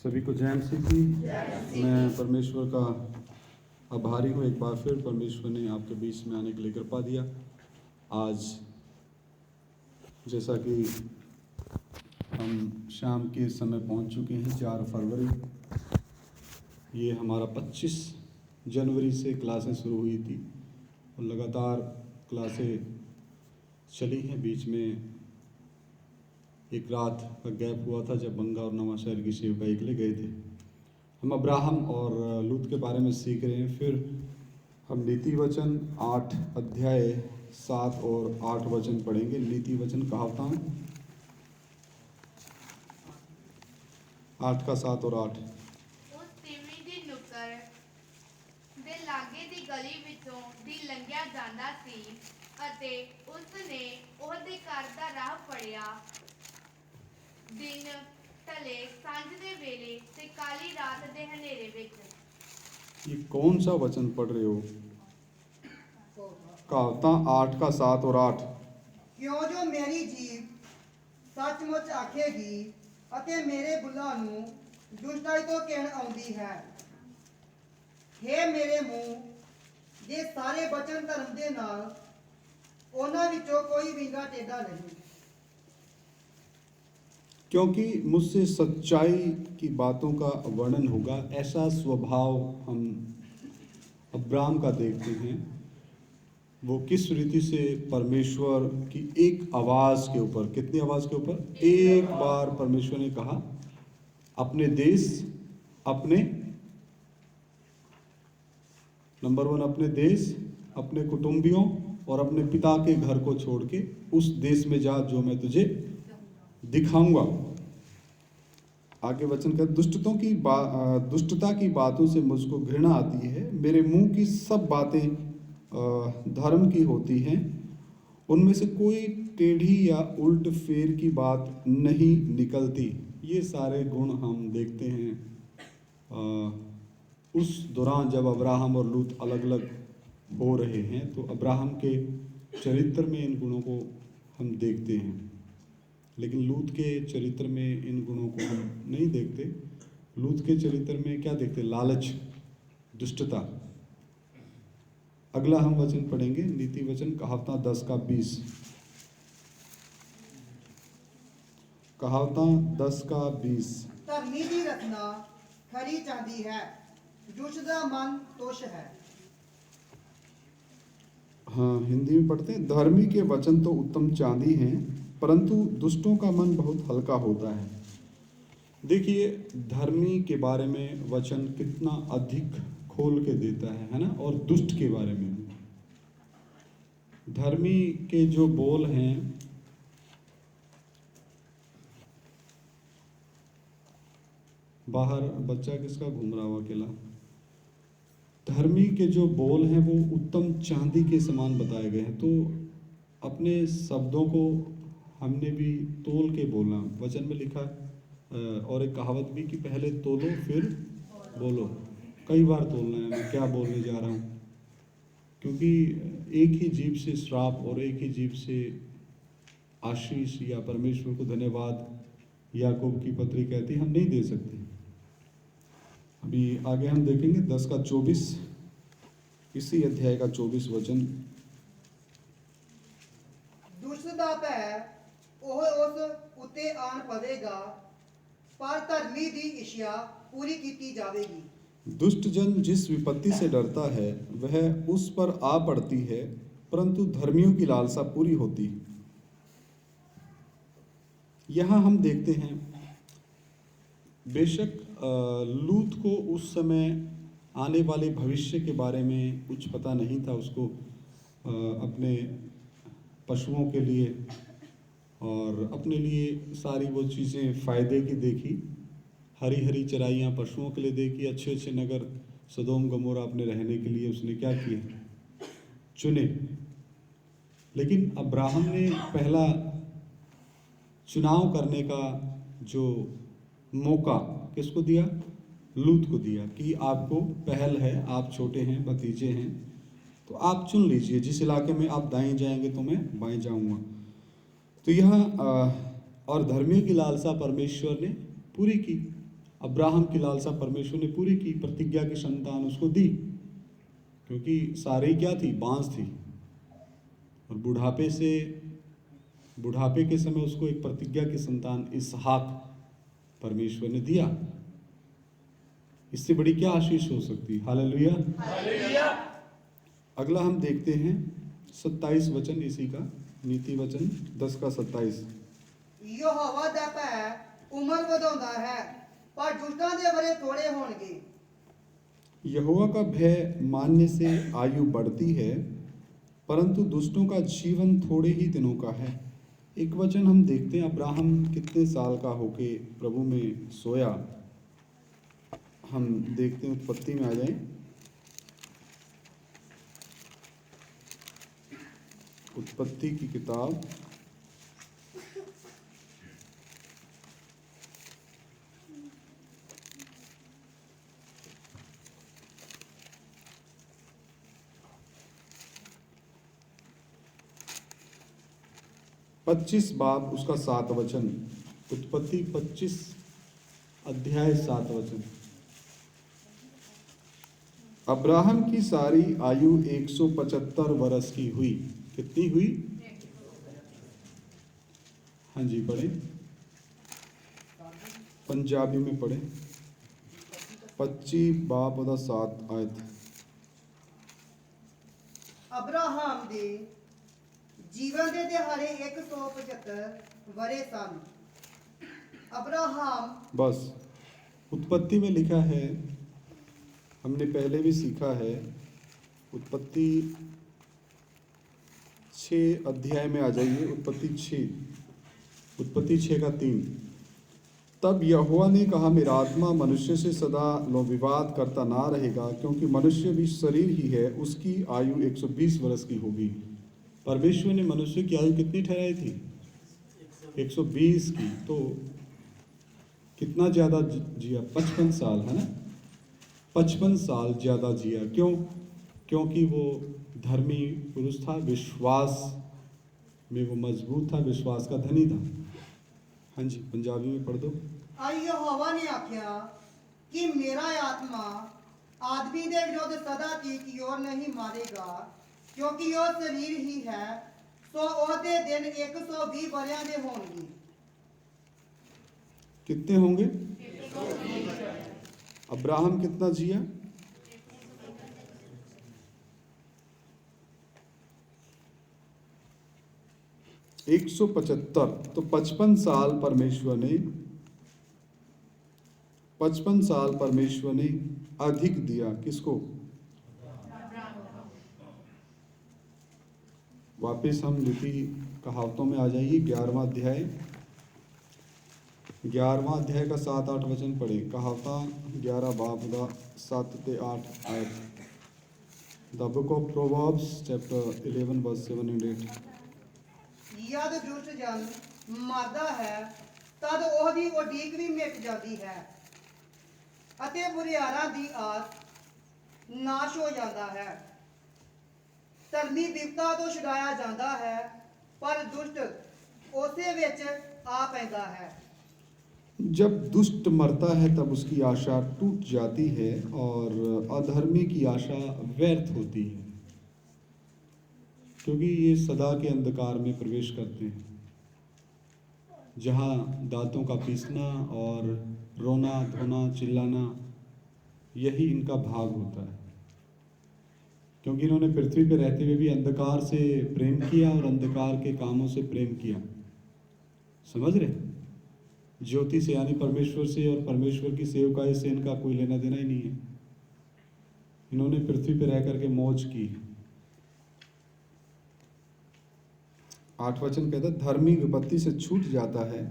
सभी को जय मसीह की। मैं परमेश्वर का आभारी हूँ। एक बार फिर परमेश्वर ने आपके बीच में आने के लिए कृपा दिया। आज जैसा कि हम शाम के समय पहुँच चुके हैं, 4 फरवरी। ये हमारा 25 जनवरी से क्लासें शुरू हुई थी और लगातार क्लासें चली हैं। बीच में एक रात का गैप हुआ था जब बंगा और नवांशहर की सेवकाई के लिए गए थे। हम अब्राहम और लूत के बारे में सीख रहे हैं। फिर हम नीति वचन 8 अध्याय 7 और 8 वचन पढ़ेंगे। नीति वचन कहावतां 8 का 7 और 8। उस तिमी दी नुकर दे लागे दी गली विचों दी लंघिया ਜਾਂਦਾ ਸੀ ਅਤੇ ਉਸ ਨੇ ਉਹਦੇ ਘਰ ਦਾ ਰਾਹ ਫੜਿਆ। ਦਿਨ ਢਲੇ सांझ ਦੇ ਵੇਲੇ ਤੇ ਕਾਲੀ ਰਾਤ ਦੇ ਹਨੇਰੇ ਵਿੱਚ। ये कौन सा वचन पढ़ रहे हो? कहावतां 8 का 7 और 8। क्यों जो मेरी जीव सचमुच आखेगी ਅਤੇ ਮੇਰੇ ਬੁੱਲਾਂ ਨੂੰ ਦੁਸ਼ਟਾਈ ਤੋਂ ਕਹਿਣ ਆਉਂਦੀ ਹੈ। हे ਮੇਰੇ ਮੂੰਹ ਦੇ ਸਾਰੇ ਬਚਨ ਧਰਮ ਦੇ ਨਾਲ, ਉਹਨਾਂ ਵਿੱਚੋਂ ਕੋਈ ਵਿੰਗਾ ਟੇਢਾ ਨਹੀਂ। क्योंकि मुझसे सच्चाई की बातों का वर्णन होगा। ऐसा स्वभाव हम अब्राहम का देखते हैं। वो किस रीति से परमेश्वर की एक आवाज़ के ऊपर, कितनी आवाज़ के ऊपर? एक बार परमेश्वर ने कहा अपने देश, अपने नंबर 1 अपने देश, अपने कुटुंबियों और अपने पिता के घर को छोड़ के उस देश में जा जो मैं तुझे दिखाऊंगा। आगे वचन का दुष्टता की बातों से मुझको घृणा आती है। मेरे मुंह की सब बातें धर्म की होती हैं, उनमें से कोई टेढ़ी या उल्ट फेर की बात नहीं निकलती। ये सारे गुण हम देखते हैं उस दौरान जब अब्राहम और लूत अलग अलग हो रहे हैं। तो अब्राहम के चरित्र में इन गुणों को हम देखते हैं, लेकिन लूत के चरित्र में इन गुणों को हम नहीं देखते। लूत के चरित्र में क्या देखते? लालच, दुष्टता। अगला हम वचन पढ़ेंगे, नीति वचन कहावतां 10 का 20। कहावतां 10 का 20। ਧਰਮੀ ਦੀ ਰਚਨਾ ਖਰੀ ਚਾਂਦੀ ਹੈ, ਦੁਸ਼ਟ ਦਾ ਮਨ ਤੁਛ ਹੈ। हाँ, हिंदी में पढ़ते हैं, धर्मी के वचन तो उत्तम चांदी हैं, परंतु दुष्टों का मन बहुत हल्का होता है। देखिए, धर्मी के बारे में वचन कितना अधिक खोल के देता है ना। और दुष्ट के बारे में, धर्मी के जो बोल हैं, बाहर बच्चा किसका घूम रहा हुआ अकेला? धर्मी के जो बोल हैं वो उत्तम चांदी के समान बताए गए हैं। तो अपने शब्दों को हमने भी तोल के बोलना। वचन में लिखा है और एक कहावत भी कि पहले तोलो फिर बोलो। कई बार तोलना है मैं क्या बोलने जा रहा हूँ, क्योंकि एक ही जीभ से श्राप और एक ही जीभ से आशीष या परमेश्वर को धन्यवाद याकूब की पत्री कहती हम नहीं दे सकते। अभी आगे हम देखेंगे 10 का 24, इसी अध्याय का 24 वचन। ਦੁਸ਼ਟ ਦਾ ਭੈ ਉਹ ਉਸ ਉੱਤੇ ਆਣ ਪਵੇਗਾ, ਪਰ ਧਰਮੀ ਦੀ ਇੱਛਾ ਪੂਰੀ ਕੀਤੀ ਜਾਵੇਗੀ। दुष्ट जन जिस विपत्ति से डरता है वह उस पर आ पड़ती है, परंतु धर्मियों की लालसा पूरी होती। यहाँ हम देखते हैं बेशक लूत को उस समय आने वाले भविष्य के बारे में कुछ पता नहीं था। उसको अपने पशुओं के लिए और अपने लिए सारी वो चीज़ें फ़ायदे की देखी। हरी हरी चराइयाँ पशुओं के लिए देखी। अच्छे अच्छे नगर सदोम गमोरा अपने रहने के लिए उसने क्या किए? चुने। लेकिन अब्राहम ने पहला चुनाव करने का जो मौका किसको दिया? लूत को दिया कि आपको पहल है, आप छोटे हैं, भतीजे हैं, तो आप चुन लीजिए जिस इलाके में आप दाएं जाएंगे तो मैं बाएं जाऊंगा। तो यहाँ और धर्मियों की लालसा परमेश्वर ने पूरी की। अब्राहम की लालसा परमेश्वर ने पूरी की, प्रतिज्ञा की संतान उसको दी, क्योंकि सारी क्या थी, बांस थी। और बुढ़ापे के समय उसको एक प्रतिज्ञा की संतान इसहाक परमेश्वर ने दिया। इससे बड़ी क्या आशीष हो सकती है। हालेलुया। अगला हम देखते हैं 27 वचन इसी का, नीति वचन 10 का 27। ਯਹੋਵਾ ਦਾ ਭੈ ਉਮਰ ਵਧਾਉਂਦਾ ਹੈ ਪਰ ਦੁਸ਼ਟਾਂ ਦੇ ਵਰੇ ਥੋੜੇ ਹੋਣਗੇ। यहोवा का भय मानने से आयु बढ़ती है, परंतु दुष्टों का जीवन थोड़े ही दिनों का है। एक वचन हम देखते हैं, अब्राहम कितने साल का होके प्रभु में सोया। हम देखते हैं, उत्पत्ति में आ जाएं। उत्पत्ति की किताब 25 बाब उसका 7 वचन। उत्पत्ति 25 अध्याय 7 वचन। अब्राहम की सारी आयु 175 वर्ष की हुई। कितनी हुई? हाँ जी, पढ़े, पंजाबी में पढ़े। 25 बाब ਉਹਦਾ 7 आयत। ਅਬਰਾਹਮ ਦੇ ਜੀਵਨ ਦੇ ਦਿਹਾੜੇ 175 ਵਰੇ ਸਨ। अब्राहम बस उत्पत्ति में लिखा है, हमने पहले भी सीखा है। उत्पत्ति 6 अध्याय में आ जाइए। उत्पत्ति 6 का 3। तब यहोवा ने कहा, मेरा आत्मा मनुष्य से सदा विवाद करता ना रहेगा, क्योंकि मनुष्य भी शरीर ही है, उसकी आयु 120 वर्ष की होगी। परमेश्वर ने मनुष्य की आयु कितनी ठहराई थी? 120 की। तो कितना ज़्यादा जिया? 55 साल, है ना? 55 साल ज़्यादा जिया। क्यों? क्योंकि वो धर्मी पुरुष था, विश्वास में वो मजबूत था, विश्वास का धनी था। हाँ जी, पंजाबी में पढ़ दो। यहोवा ने आख्या कि मेरा आत्मा आदमी के विरुद्ध सदा की ओर नहीं मारेगा, क्योंकि वह शरीर ही है, सो ओहदे दिन 120 वरियां दे होंगे। कितने होंगे? अब्राहम कितना जिया? 175। तो 55 साल परमेश्वर ने अधिक दिया। किसको? वापिस हम लिपि कहावतों में आ जाइए। 11वां अध्याय का 7-8 वचन पढ़े। कहावता 11 बाब का 7 ते 8 आयत। The book of proverbs chapter 11 verse 7 and 8। जद दुष्ट जन मरदा है तद ओहदी उਡੀਕ भी मिट जाती है, ਅਤੇ ਬੁਰਿਆਰਾਂ ਦੀ ਆਸ ਨਾਸ਼ ਹੋ ਜਾਂਦਾ ਹੈ। ਧਰਮੀ ਵਿਪਤਾ ਤੋਂ ਛੁਡਾਇਆ ਜਾਂਦਾ ਹੈ, ਪਰ ਦੁਸ਼ਟ ਉਸੇ ਵਿੱਚ ਆ ਪੈਂਦਾ है। जब दुष्ट मरता है तब उसकी आशा टूट जाती है और अधर्मी की आशा व्यर्थ होती है, क्योंकि ये सदा के अंधकार में प्रवेश करते हैं, जहाँ दांतों का पीसना और रोना धोना चिल्लाना यही इनका भाग होता है। क्योंकि इन्होंने पृथ्वी पर रहते हुए भी अंधकार से प्रेम किया और अंधकार के कामों से प्रेम किया। समझ रहे? ज्योति से यानी परमेश्वर से और परमेश्वर की सेवकाई से इनका कोई लेना देना ही नहीं है। इन्होंने पृथ्वी पर रह करके मौज की। 8 वचन कहता है, धर्मी विपत्ति से छूट जाता है,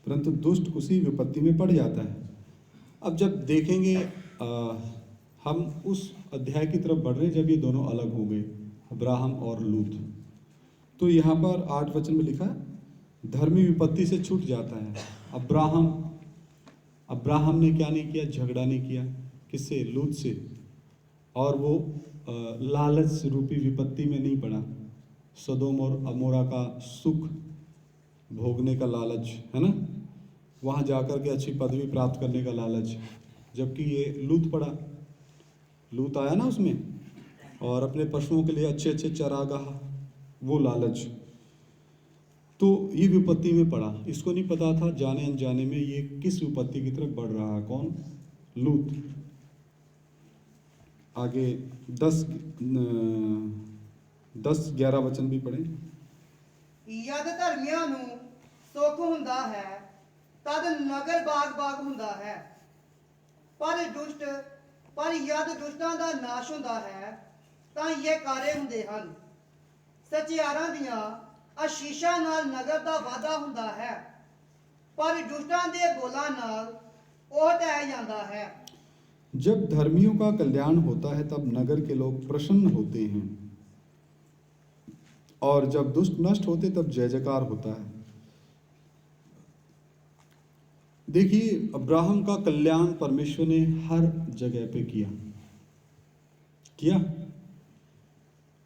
परंतु दुष्ट उसी विपत्ति में पड़ जाता है। अब जब देखेंगे हम उस अध्याय की तरफ बढ़ रहे हैं जब ये दोनों अलग हो गए, अब्राहम और लूत। तो यहाँ पर 8 वचन में लिखा, धर्मी विपत्ति से छूट जाता है। अब्राहम ने क्या नहीं किया? झगड़ा नहीं किया। किससे? लूत से। और वो लालच रूपी विपत्ति में नहीं पड़ा। सदोम और अमोरा का सुख भोगने का लालच, है ना? वहाँ जाकर के अच्छी पदवी प्राप्त करने का लालच, जबकि ये लूत पड़ा, लूत आया ना उसमें, और अपने पशुओं के लिए अच्छे अच्छे चरागाह, वो लालच। तो ये विपत्ति में पड़ा। इसको नहीं पता था जाने अनजाने में ये किस विपत्ति की तरफ बढ़ रहा है। कौन? लूत। आगे 10-11 वचन भी पढ़े। ਯਦ ਧਰਮੀਆਂ ਨੂੰ ਸੁੱਖ ਹੁੰਦਾ ਹੈ ਤਦ ਨਗਰ ਬਾਗ ਹੁੰਦਾ ਹੈ, ਪਰ ਯਦ ਦੁਸ਼ਟਾਂ ਦਾ ਨਾਸ਼ ਹੁੰਦਾ ਹੈ ਤਾਂ ਇਹ ਕਾਰੇ ਹੁੰਦੇ ਹਨ। ਸਚਿਆਰਾਂ ਦੀਆਂ ਆਸ਼ੀਸ਼ਾਂ ਨਾਲ ਨਗਰ ਦਾ ਵਾਧਾ ਹੁੰਦਾ ਹੈ, ਪਰ ਦੁਸ਼ਟਾਂ ਦੇ ਬੋਲਾਂ ਨਾਲ ਉਹ ਢਹਿ ਜਾਂਦਾ ਹੈ। जब धर्मियों का कल्याण होता है तब नगर के लोग प्रसन्न होते हैं, और जब दुष्ट नष्ट होते तब जय जयकार होता है। देखिए, अब्राहम का कल्याण परमेश्वर ने हर जगह पे किया।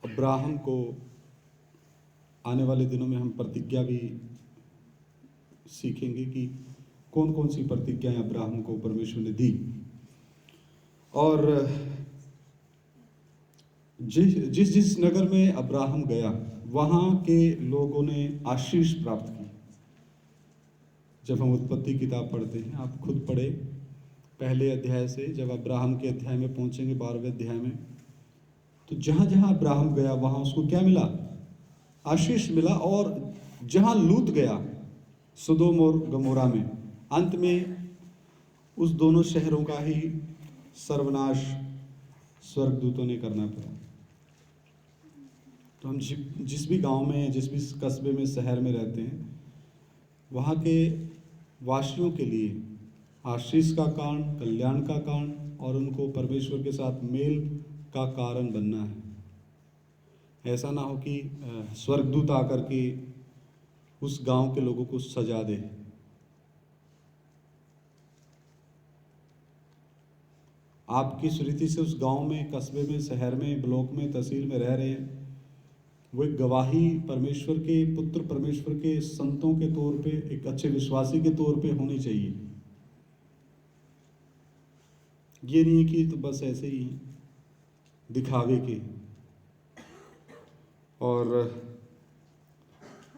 अब्राहम को आने वाले दिनों में हम प्रतिज्ञा भी सीखेंगे कि कौन कौन सी प्रतिज्ञाएं अब्राहम को परमेश्वर ने दी। और जिस नगर में अब्राहम गया वहाँ के लोगों ने आशीष प्राप्त की। जब हम उत्पत्ति किताब पढ़ते हैं, आप खुद पढ़े पहले अध्याय से, जब अब्राहम के अध्याय में पहुँचेंगे 12वें अध्याय में, तो जहाँ जहाँ अब्राहम गया वहाँ उसको क्या मिला? आशीष मिला। और जहाँ लूत गया, सदोम और गमोरा में, अंत में उस दोनों शहरों का ही सर्वनाश स्वर्गदूतों ने करना पड़ा। तो हम जिस भी गांव में, जिस भी कस्बे में, शहर में रहते हैं, वहाँ के वासियों के लिए आशीष का कारण, कल्याण का कारण, और उनको परमेश्वर के साथ मेल का कारण बनना है। ऐसा ना हो कि स्वर्गदूत आकर के उस गांव के लोगों को सजा दे। आप किस रीति से उस गांव में, कस्बे में, शहर में, ब्लॉक में, तहसील में रह रहे हैं, वो एक गवाही परमेश्वर के पुत्र, परमेश्वर के संतों के तौर पे, एक अच्छे विश्वासी के तौर पे होनी चाहिए। ये नहीं कि तो बस ऐसे ही दिखावे के। और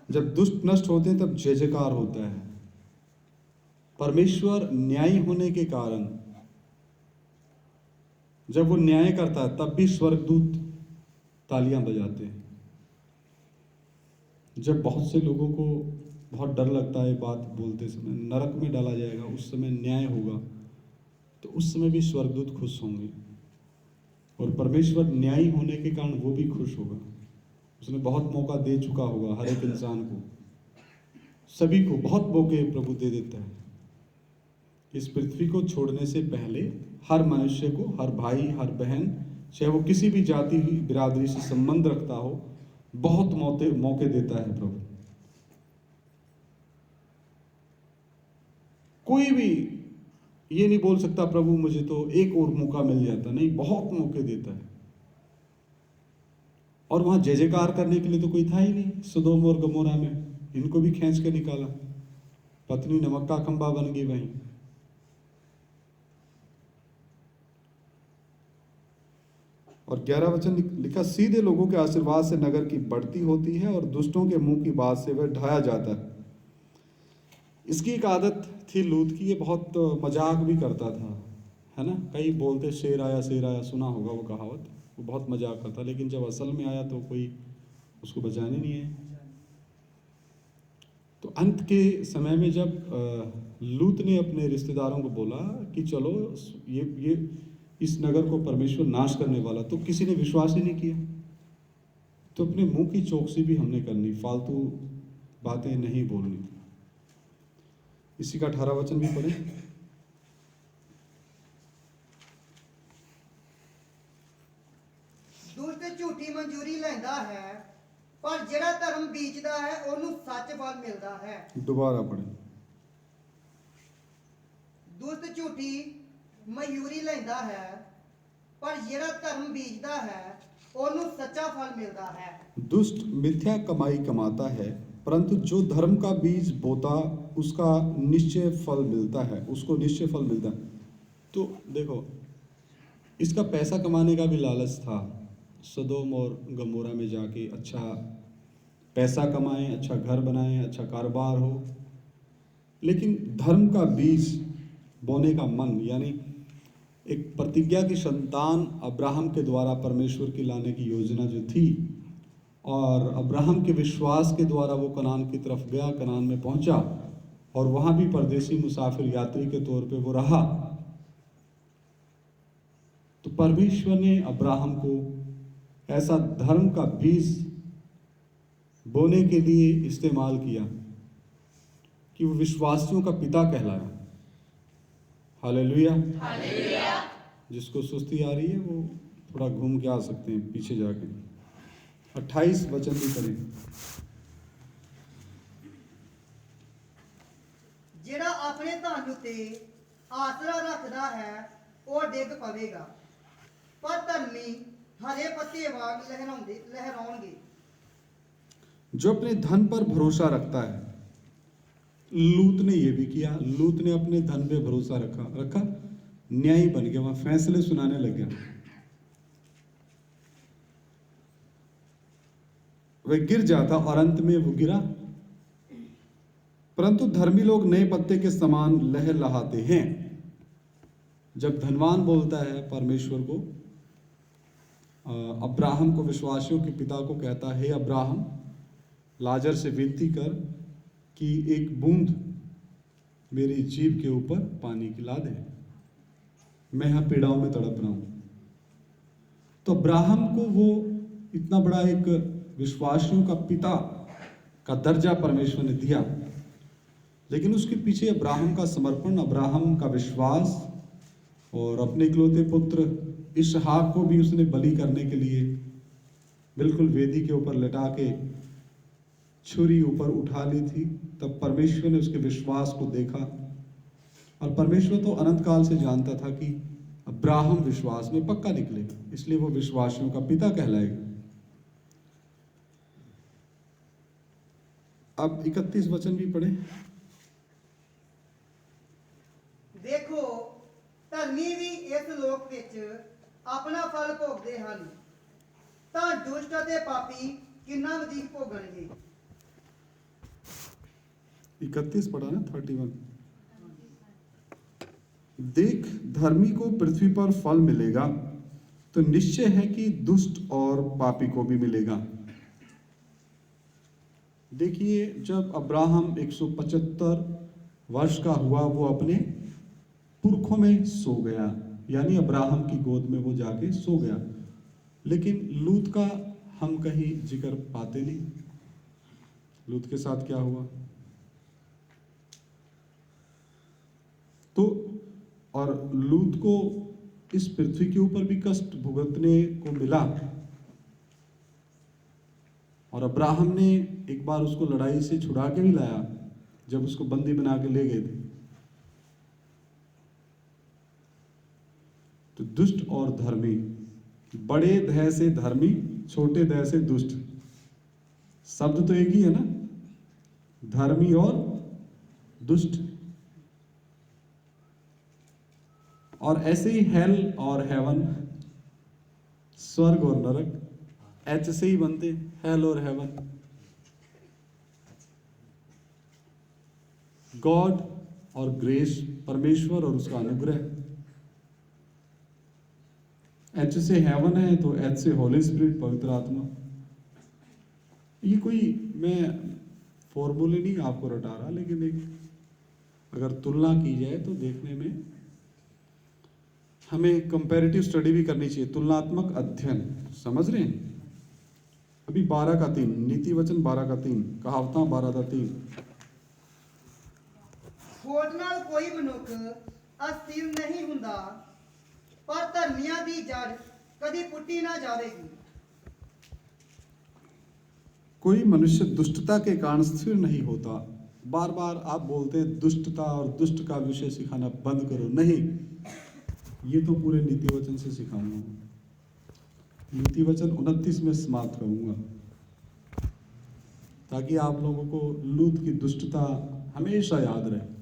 जब दुष्ट नष्ट होते हैं तब जय जयकार होता है। परमेश्वर न्यायी होने के कारण जब वो न्याय करता है तब भी स्वर्गदूत तालियां बजाते हैं। जब बहुत से लोगों को बहुत डर लगता है बात बोलते समय, नरक में डाला जाएगा, उस समय न्याय होगा, तो उस समय भी स्वर्गदूत खुश होंगे। और परमेश्वर न्यायी होने के कारण वो भी खुश होगा। उसने बहुत मौका दे चुका होगा हर एक इंसान को, सभी को बहुत मौके प्रभु दे देता है। इस पृथ्वी को छोड़ने से पहले हर मनुष्य को, हर भाई, हर बहन, चाहे वो किसी भी जाति बिरादरी से संबंध रखता हो, बहुत मौके देता है प्रभु। कोई भी ये नहीं बोल सकता प्रभु मुझे तो एक और मौका मिल जाता, नहीं, बहुत मौके देता है। और वहां जय जयकार करने के लिए तो कोई था ही नहीं। सदोम और गमोरा में इनको भी खींच के निकाला, पत्नी नमक का खंबा बन गई वहीं। और 11 वचन लिखा, सीधे लोगों के आशीर्वाद से नगर की बढ़ती होती है और दुष्टों के मुंह की बात से वह ढाया जाता है। इसकी एक आदत थी लूत की, ये बहुत मजाक भी करता था, है ना। कई बोलते शेर आया, सुना होगा वो कहावत, वो बहुत मजाक करता, लेकिन जब असल में आया तो कोई उसको बचाने नहीं है। तो अंत के समय में जब लूत ने अपने रिश्तेदारों को बोला कि चलो ये इस नगर को परमेश्वर नाश करने वाला, तो किसी ने विश्वास ही नहीं किया। तो अपने मुंह की चौकसी भी हमने करनी, फालतू बातें नहीं बोलनी। इसी का 18 वचन भी पढ़े। दुष्ट झूठी मंजूरी लेंदा है, पर ਜਿਹੜਾ ਧਰਮ ਬੀਜਦਾ ਹੈ ਉਹਨੂੰ ਸੱਚ ਫਲ ਮਿਲਦਾ ਹੈ। दोबारा पढ़े। ਦੁਸ਼ਟ ਝੂਠੀ ਮਯੂਰੀ ਲੈਂਦਾ ਹੈ, ਪਰ ਜਿਹੜਾ ਧਰਮ ਬੀਜਦਾ ਹੈ ਉਹਨੂੰ सच्चा फल मिलता है। दुष्ट मिथ्या कमाई कमाता है, परंतु जो धर्म का बीज बोता उसका निश्चय फल मिलता है, उसको निश्चय फल मिलता है। तो देखो, इसका पैसा कमाने का भी लालच था। सदोम और गमोरा में जाके अच्छा पैसा कमाएं, अच्छा घर बनाएं, अच्छा कारोबार हो। लेकिन धर्म का बीज बोने का मन, यानी एक प्रतिज्ञा की संतान अब्राहम के द्वारा परमेश्वर की लाने की योजना जो थी, और अब्राहम के विश्वास के द्वारा वो कनान की तरफ गया, कनान में पहुंचा और वहाँ भी परदेसी मुसाफिर यात्री के तौर पे वो रहा। तो परमेश्वर ने अब्राहम को ऐसा धर्म का बीज बोने के लिए इस्तेमाल किया कि वो विश्वासियों का पिता कहलाया। हालेलुया। हालेलुया। जिसको सुस्ती आ रही है वो थोड़ा घूम के आ सकते हैं पीछे जाके। 28 वचन भी पढ़ें। ਜਿਹੜਾ ਆਪਣੇ ਧਨ ਉੱਤੇ ਆਸਰਾ ਰੱਖਦਾ ਹੈ ਉਹ ਡਿੱਗ ਪਵੇਗਾ, ਪਰ ਧਰਮੀ ਹਰੇ ਪੱਤੇ ਵਾਂਗ ਲਹਿਰਾਉਣਗੇ। जो अपने धन पर भरोसा रखता है, लूत ने ये भी किया। लूत ने अपने धन पे भरोसा रखा, न्यायी बन गया, वहां फैसले सुनाने लग गया। वह गिर जाता और अंत में वो गिरा। परंतु धर्मी लोग नए पत्ते के समान लहलहाते हैं। जब धनवान बोलता है परमेश्वर को, अब्राहम को, विश्वासियों के पिता को कहता है, हे अब्राहम, लाजर से विनती कर कि एक बूंद मेरी जीभ के ऊपर पानी की ला दे, मैं यहां पीड़ाओं में तड़प रहा हूं। तो अब्राहम को वो इतना बड़ा एक विश्वासियों का पिता का दर्जा परमेश्वर ने दिया, लेकिन उसके पीछे अब्राहम का समर्पण, अब्राहम का विश्वास, और अपने इकलौते पुत्र इसहाक को भी उसने बलि करने के लिए बिल्कुल वेदी के ऊपर लटा के छुरी ऊपर उठा ली थी। तब परमेश्वर ने उसके विश्वास को देखा, और परमेश्वर तो अनंत काल से जानता था कि अब्राहम विश्वास में पक्का निकलेगा, इसलिए वो विश्वासियों का पिता कहलाएगा। अब 31 वचन भी पढ़े। ਦੇਖੋ, ਧਰਮੀ ਵੀ ਇਸ ਲੋਕ ਵਿੱਚ ਆਪਣਾ ਫਲ ਭੋਗਦੇ ਹਨ, ਤਾਂ ਦੁਸ਼ਟ ਅਤੇ ਪਾਪੀ ਕਿੰਨਾ ਵਧੇਰੇ ਭੋਗਣਗੇ। 31 पढ़ा ना, 31। देख, धर्मी को पृथ्वी पर फल मिलेगा, तो निश्चय है कि दुष्ट और पापी को भी मिलेगा। देखिए, जब अब्राहम 175 वर्ष का हुआ, वो अपने पुरखों में सो गया, यानी अब्राहम की गोद में वो जाके सो गया। लेकिन लूत का हम कहीं जिक्र पाते नहीं। लूत के साथ क्या हुआ? तो और लूत को इस पृथ्वी के ऊपर भी कष्ट भुगतने को मिला, और अब्राहम ने एक बार उसको लड़ाई से छुड़ा के भी लाया जब उसको बंदी बना के ले गए थे। तो दुष्ट और धर्मी, बड़े दह से धर्मी, छोटे दह से दुष्ट, शब्द तो एक ही है ना, धर्मी और दुष्ट। और ऐसे ही हेल और हेवन, स्वर्ग और नरक, एच से ही बनते, हेल और हेवन। गॉड और ग्रेस, परमेश्वर और उसका अनुग्रह। एच से हेवन है तो एच से होली स्पिरिट, पवित्र आत्मा। ये कोई मैं फॉर्मूले नहीं आपको रटा रहा, लेकिन एक अगर तुलना की जाए तो देखने में हमें कंपैरेटिव स्टडी भी करनी चाहिए, तुलनात्मक अध्ययन। समझ रहे हैं? अभी 12 का 3, नीति वचन 12 का 3, कहावतां 12 का 3। ਖੋਟ ਨਾਲ ਕੋਈ ਮਨੁੱਖ ਅਸਥਿਰ ਨਹੀਂ ਹੁੰਦਾ, ਪਰ ਧਰਮੀਆਂ ਦੀ ਜੜ ਕਦੀ ਪੁੱਟੀ ਨਾ ਜਾਵੇਗੀ। कोई मनुष्य दुष्टता के कारण स्थिर नहीं होता। बार बार आप बोलते हैं दुष्टता और दुष्ट का विषय सिखाना बंद करो, नहीं, ये तो पूरे नीति वचन से सिखाऊंगा। नीति वचन 29 में समाप्त करूंगा, ताकि आप लोगों को लूत की दुष्टता हमेशा याद रहे।